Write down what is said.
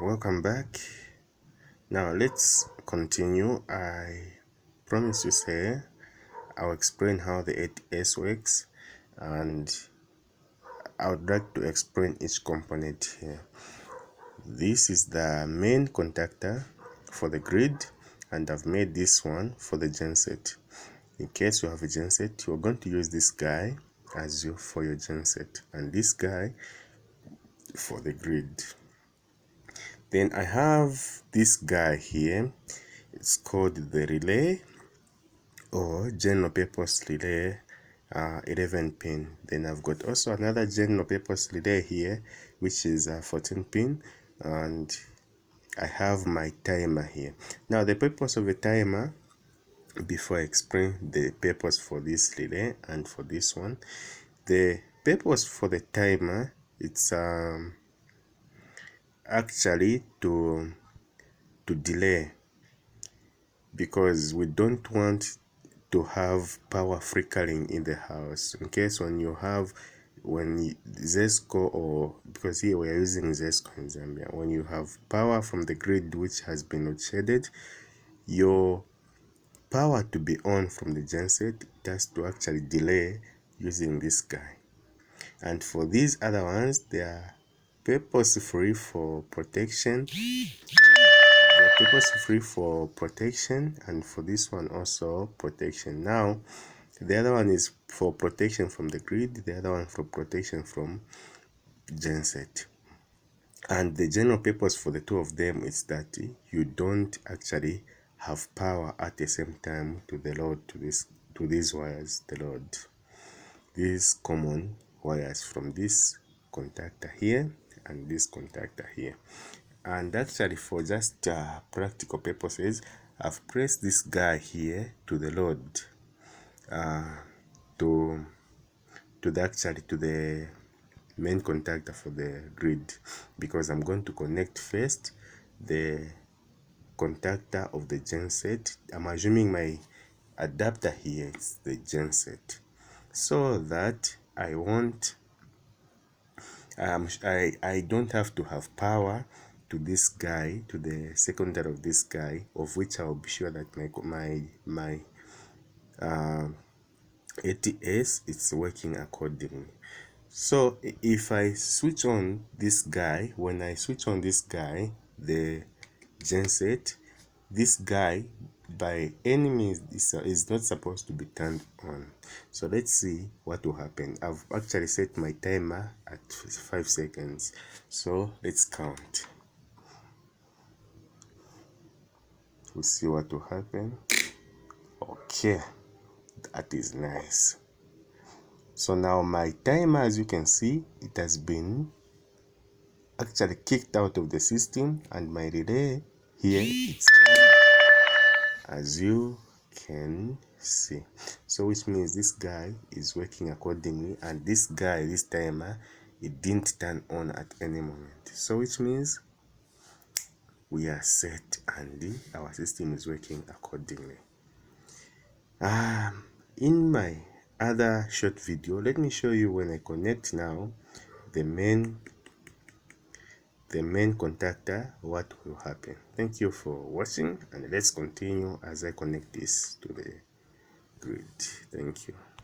Welcome back. Now let's continue. I promised to say I'll explain how the ATS works, and I would like to explain each component here. This is the main contactor for the grid, and I've made this one for the genset. In case you have a genset, you're going to use this guy as you for your genset, and this guy for the grid. Then I have this guy here. It's called the relay or general purpose relay, 11 pin. Then I've got also another general purpose relay here, which is 14 pin, and I have my timer here. Now the purpose of a timer, before I explain the purpose for this relay and for this one, the purpose for the timer, it's actually to delay, because we don't want to have power flickering in the house. In case when Zesco, or because here we are using Zesco in Zambia, when you have power from the grid which has been load shedded, your power to be on from the genset, it has to actually delay using this guy. And for these other ones, they are purpose-free for protection. And for this one also protection. Now the other one is for protection from the grid, the other one for protection from genset. And the general purpose for the two of them is that you don't actually have power at the same time to the load, to these wires, the load, these common wires from this contactor here and this contactor here. And actually, for just practical purposes, I've pressed this guy here to the load, to the main contactor for the grid, because I'm going to connect first the contactor of the genset. I'm assuming my adapter here is the genset, so that I don't have to have power to this guy, to the secondary of this guy, of which I'll be sure that my ATS is working accordingly. So if I switch on this guy, when I switch on this guy, the genset, this guy by any means is not supposed to be turned on. So let's see what will happen. I've actually set my timer at 5 seconds, so let's count. We'll see what will happen. Okay, that is nice. So now my timer, as you can see, it has been actually kicked out of the system, and my relay here, it's on, as you can see. So which means this guy is working accordingly, and this guy, this timer, it didn't turn on at any moment. So which means we are set and our system is working accordingly. In my other short video, let me show you when I connect now the main contactor, what will happen. Thank you for watching, and let's continue as I connect this to the grid. Thank you.